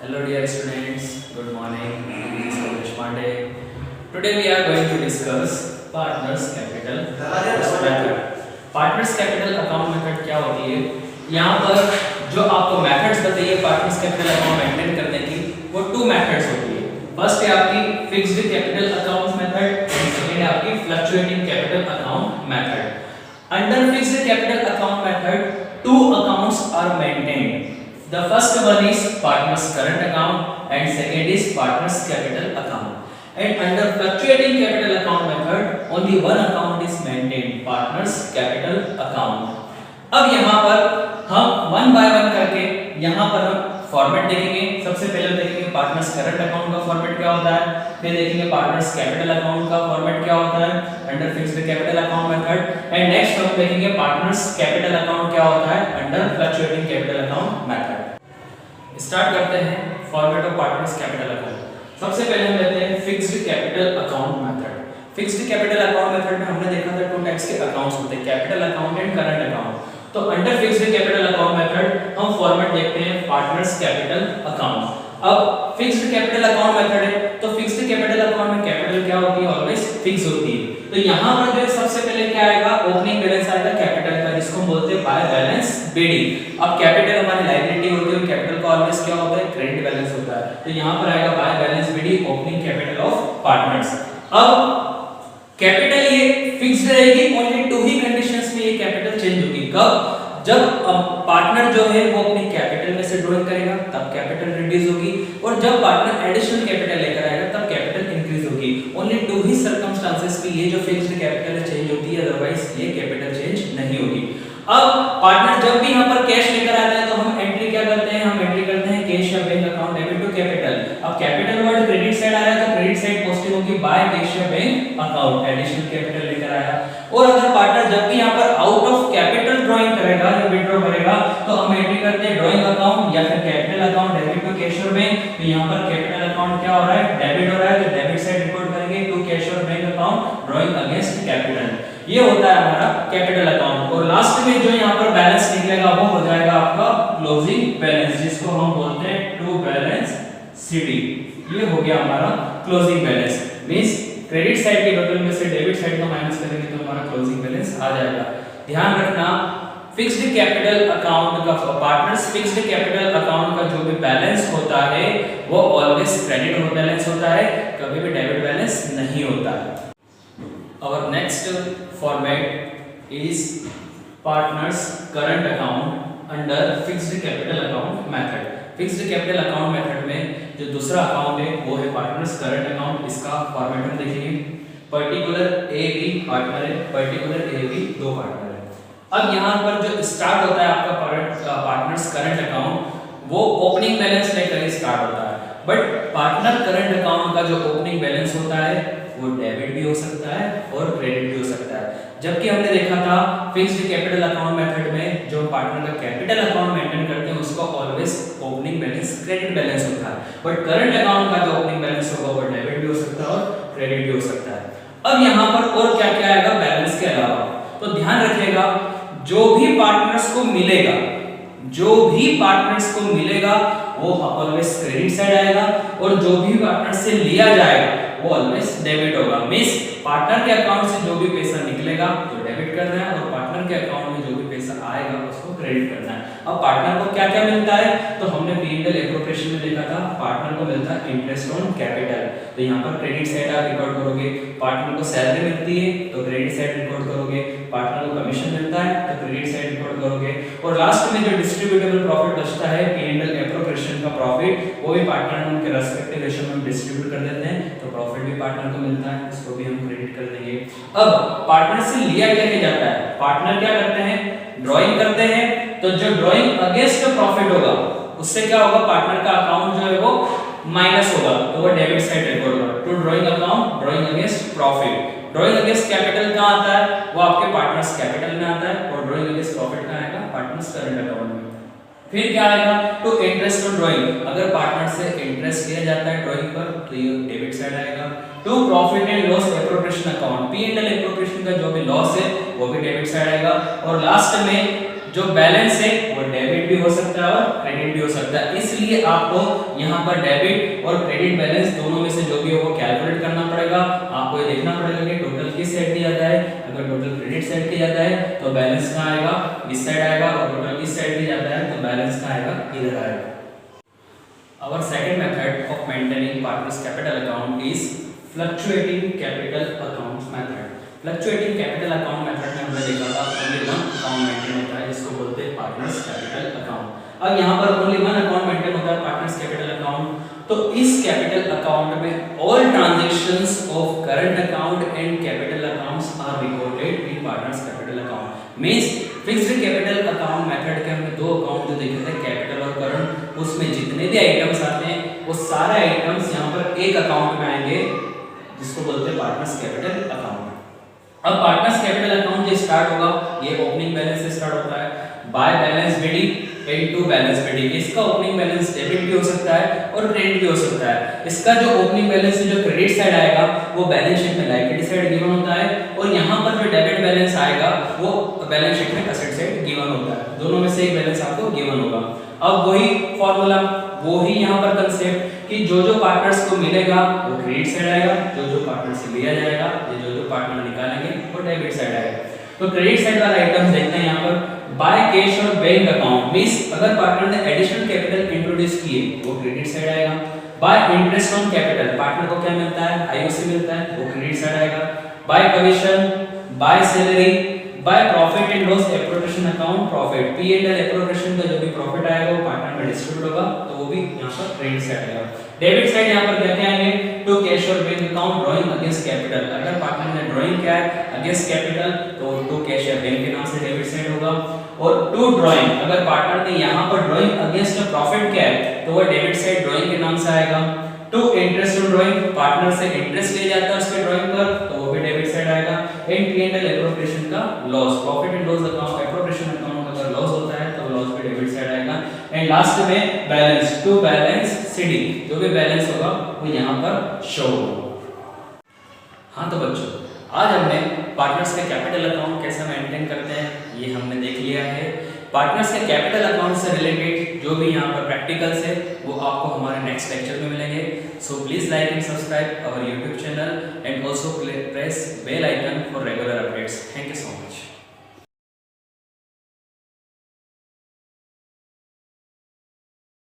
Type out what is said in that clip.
Hello dear students, good morning. This is Somesh Pandey. Today we are going to discuss partners capital method. Partners capital account method क्या होती है? यहाँ पर जो आपको methods बताइए partners capital account मेंटेन करने की, वो टू मेथड्स होती है. फर्स्ट है आपकी fixed capital account method, second है आपकी fluctuating capital account method. Under fixed capital account method, two accounts are maintained. The first one is partner's current account and second is partner's capital account. And under fluctuating capital account method, only one account is maintained, partner's capital account. अब यहाँ पर हम one by one करके यहाँ पर हम format देखेंगे. सबसे पहले देखेंगे पार्टनर्स करंट अकाउंट का फॉर्मेट क्या होता है, फिर देखेंगे पार्टनर्स कैपिटल अकाउंट का फॉर्मेट क्या होता है under fixed capital account method. And next हम देखेंगे पार्टनर्स कैपिटल अकाउंट क्या होता है under fluctuating capital account method. Start करते हैं format of partners capital account. सबसे पहले हम लेते हैं fixed capital account method. Fixed capital account method में हमने देखा था टू टाइप्स के अकाउंट्स होते हैं, capital account and current account. तो under fixed capital account method हम फॉर्मेट देखते हैं पार्टनर्स कैपिटल अकाउंट. अब फिक्स्ड कैपिटल अकाउंट मेथड है तो फिक्स्ड कैपिटल अकाउंट में कैपिटल क्या होती है, ऑलवेज फिक्स होती है. तो यहां पर जो सबसे पहले क्या आएगा, ओपनिंग बैलेंस आएगा कैपिटल का, जिसको हम बोलते हैं बाय बैलेंस बीडी. अब कैपिटल हमारी लायबिलिटी होती है, कैपिटल का ऑलवेज क्या होता है, क्रेडिट बैलेंस होता है. तो यहां पर आएगा by balance BD, opening capital of partners. अब कैपिटल ये फिक्स्ड रहेगी, ओनली टू ही कंडीशंस में ये कैपिटल चेंज होगी. कब, जब पार्टनर जो है वो अपनी कैपिटल में से ड्रॉइंग करेगा तब कैपिटल रिड्यूस होगी, और जब पार्टनर एडिशनल कैपिटल लेकर आएगा तब कैपिटल इंक्रीज होगी. ओनली टू ही सर्कमस्टेंसेस में ये जो फिक्स्ड कैपिटल चेंज होती है, अदरवाइज ये कैपिटल चेंज नहीं होगी. अब पार्टनर जब भी यहाँ पर कैश लेकर आता है तो हम एंट्री क्या करते हैं, हम एंट्री करते हैं कैश या bank account debit to capital. अब कैपिटल वर्ड क्रेडिट साइड आ रहा है तो क्रेडिट साइड पोस्टिंग होगी बाय कैश या बैंक अकाउंट, एडिशनल कैपिटल लेकर आया. और अगर पार्टनर जब भी यहाँ पर आउट ऑफ कैपिटल ड्राइंग करेगा या विथड्रॉ करेगा तो हम एंट्री करते हैं ड्राइंग अकाउंट या फिर capital account debit to cash और बैंक. तो यहाँ पर कैपिटल अकाउंट क्या हो रहा है, डेबिट हो रहा है, तो डेबिट साइड रिपोर्ट करेंगे टू कैश और bank account drawing against capital. ये होता है हमारा कैपिटल अकाउंट. और लास्ट में जो यहाँ पर बैलेंस निकलेगा वो हो जाएगा आपका क्लोजिंग बैलेंस, जिसको हम बोलते हैं टू बैलेंस सीडी. ये हो गया हमारा closing balance. Means credit side के टोटल में से डेबिट साइड को माइनस करेंगे तो हमारा क्लोजिंग बैलेंस आ जाएगा. ध्यान रखना फिक्स्ड कैपिटल अकाउंट का, पार्टनर्स फिक्स्ड कैपिटल अकाउंट का जो भी बैलेंस होता है वो ऑलवेज क्रेडिट बैलेंस होता है, कभी भी डेबिट बैलेंस नहीं होता है. Our next format is partners current account under fixed capital account method. Fixed capital account method में जो दूसरा अकाउंट है वो है partners current account. इसका फॉर्मेट हम देखेंगे. पर्टिकुलर ए बी पार्टनर है, पर्टिकुलर ए बी दो पार्टनर है. अब यहाँ पर जो स्टार्ट होता है आपका पार्टनर्स करंट अकाउंट वो ओपनिंग बैलेंस लेकर स्टार्ट होता है. बट पार्टनर करंट अकाउंट का जो ओपनिंग बैलेंस होता है वो डेबिट भी हो सकता है और क्रेडिट भी हो सकता है. जबकि हमने देखा था फिक्स्ड कैपिटल अकाउंट मेथड में जो पार्टनर का कैपिटल अकाउंट मेंटेन करते हैं उसको always opening balance credit balance होता है. बट करंट अकाउंट का जो ओपनिंग बैलेंस होगा वो डेबिट भी हो सकता है और क्रेडिट भी हो सकता है. अब यहाँ पर और क्या क्या आएगा बैलेंस के अलावा, तो ध्यान रखिएगा जो भी पार्टनर्स को मिलेगा, जो भी पार्टनर्स को मिलेगा वो ऑलवेज क्रेडिट साइड आएगा, और जो भी पार्टनर से लिया जाएगा वो ऑलवेज डेबिट होगा. मींस पार्टनर के अकाउंट से जो भी पैसा निकलेगा तो डेबिट करना है, और पार्टनर के अकाउंट में जो भी पैसा आएगा उसको क्रेडिट करना है. अब पार्टनर को क्या क्या मिलता है, तो हमने पी&एल एप्रोप्रिएशन में देखा था पार्टनर को मिलता है इंटरेस्ट ऑन कैपिटल. तो यहाँ पर क्रेडिट साइड आप रिकॉर्ड करोगे. पार्टनर को सैलरी मिलती है तो क्रेडिट साइड रिकॉर्ड करोगे. पार्टनर को कमीशन मिलता है तो क्रेडिट साइड रिकॉर्ड करोगे. और लास्ट में जो डिस्ट्रीब्यूटेबल प्रॉफिट बचता है पी&एल एप्रोप्रिएशन का प्रॉफिट, वो भी पार्टनर उनके रेस्पेक्टिव रेशियो में डिस्ट्रीब्यूट कर देते हैं, तो प्रॉफिट भी पार्टनर को मिलता है, इसको भी हम क्रेडिट कर देंगे. अब पार्टनर से लिया क्या जाता है, पार्टनर क्या करते हैं, ड्राइंग करते हैं. तो जो ड्राइंग अगेंस्ट प्रॉफिट होगा उससे क्या होगा, पार्टनर का अकाउंट जो है वो माइनस होगा तो वो डेबिट साइड रिकॉर्ड होगा. To drawing account drawing against profit. Drawing against capital कहां आता है, वो आपके पार्टनर्स कैपिटल में आता है, और ड्राइंग अगेंस्ट प्रॉफिट कहां आएगा, पार्टनर्स करंट अकाउंट में. फिर क्या आएगा, टू इंटरेस्ट ऑन ड्राइंग. अगर पार्टनर से इंटरेस्ट लिया जाता है ड्राइंग पर तो ये डेबिट साइड आएगा. To profit and loss appropriation account, P and L appropriation का जो भी लॉस है वो भी डेबिट साइड आएगा. और लास्ट में जो बैलेंस है वो डेबिट भी हो सकता है और क्रेडिट भी हो सकता है, इसलिए आपको यहाँ पर डेबिट और क्रेडिट बैलेंस दोनों में से जो भी हो वो कैलकुलेट करना पड़ेगा। आपको ये देखना पड़ेगा कि टोटल किस साइड दिया जाता है। अगर टोटल क्रेडिट साइड किया जाता है तो बैलेंस कहाँ आएगा, इस साइड आएगा, और टोटल इस साइड दिया जाता है तो बैलेंस कहाँ आएगा, इधर आएगा। Our second method of maintaining partners capital account is fluctuating capital account method. Fluctuating capital account method में हमने देखा था only one account maintain होता है जिसको बोलते हैं partners capital account। अब यहाँ पर only one account maintain होता है partners capital account। तो इस capital account में all transactions of current account and capital accounts are recorded in partners capital account. Means fixed capital account method के हमने दो अकाउंट जो देखे थे, कैपिटल और करंट, उसमें जितने भी आइटम्स आते हैं वो सारे आइटम्स यहाँ पर एक अकाउंट में आएंगे जिसको बोलते हैं पार्टनर्स कैपिटल अकाउंट। अब पार्टनर्स कैपिटल अकाउंट जो स्टार्ट होगा ये ओपनिंग बैलेंस से स्टार्ट होता है, by balance BD into balance BD. इसका ओपनिंग बैलेंस डेबिट भी हो सकता है और क्रेडिट भी हो सकता है। इसका जो ओपनिंग बैलेंस जो क्रेडिट साइड आएगा वो बैलेंस शीट में लायबिलिटी साइड गिवन होता है, और यहाँ पर जो डेबिट बैलेंस आएगा वो बैलेंस शीट में एसेट साइड गिवन होता है। दोनों में से एक बैलेंस आपको गिवन होगा। अब वही फॉर्मूला, वही यहाँ पर कंसेप्ट कि जो जो पार्टनर्स को मिलेगा वो क्रेडिट साइड आएगा, जो जो पार्टनर से लिया जाएगा, ये जो जो पार्टनर निकालेंगे वो डेबिट साइड आएगा। तो क्रेडिट साइड वाला आइटम्स देखते हैं यहाँ पर, बाय कैश और बैंक अकाउंट। मींस अगर पार्टनर ने एडिशनल कैपिटल इंट्रोड्यूस किए वो क्रेडिट साइड आएगा। Bye interest on capital, partner को क्या मिलता है, आईओसी मिलता है, वो क्रेडिट साइड आएगा। Bye commission, by salary, by profit and loss appropriation account, profit P and L appropriation का जो भी प्रॉफिट आएगा वो पार्टनर में डिस्ट्रीब्यूट होगा, तो वो भी यहाँ पर क्रेडिट साइड आएगा। डेबिट साइड यहाँ पर क्या क्या आएंगे, टू कैश और bank account drawing against capital. अगर पार्टनर ने ड्राइंग किया है अगेंस्ट कैपिटल तो टू कैश या बैंक के नाम से डेबिट साइड होगा। और टू ड्राइंग, अगर पार्टनर ने यहाँ पर ड्राइंग अगेंस्ट प्रॉफिट किया है तो वो डेबिट साइड ड्राइंग के नाम से आएगा। To interest on drawing, partner से इंटरेस्ट ले जाता है उसके ड्राइंग पर तो वो भी डेबिट साइड आएगा। And P and L appropriation का loss, profit and loss account appropriation account अगर लॉस होता है तो लॉस भी डेबिट साइड आएगा। एंड लास्ट में बैलेंस, टू बैलेंस सीडी, जो भी बैलेंस होगा वो यहाँ पर शो होगा। हाँ तो बच्चों, आज हमने पार्टनर्स के कैपिटल अकाउंट कैसे मेंटेन करते हैं ये हमने देख लिया है। पार्टनर्स के कैपिटल अकाउंट से रिलेटेड जो भी यहाँ पर प्रैक्टिकल्स है वो आपको हमारे नेक्स्ट लेक्चर में मिलेंगे। So please like and subscribe our YouTube channel and also press bell icon for regular updates. Thank you so much.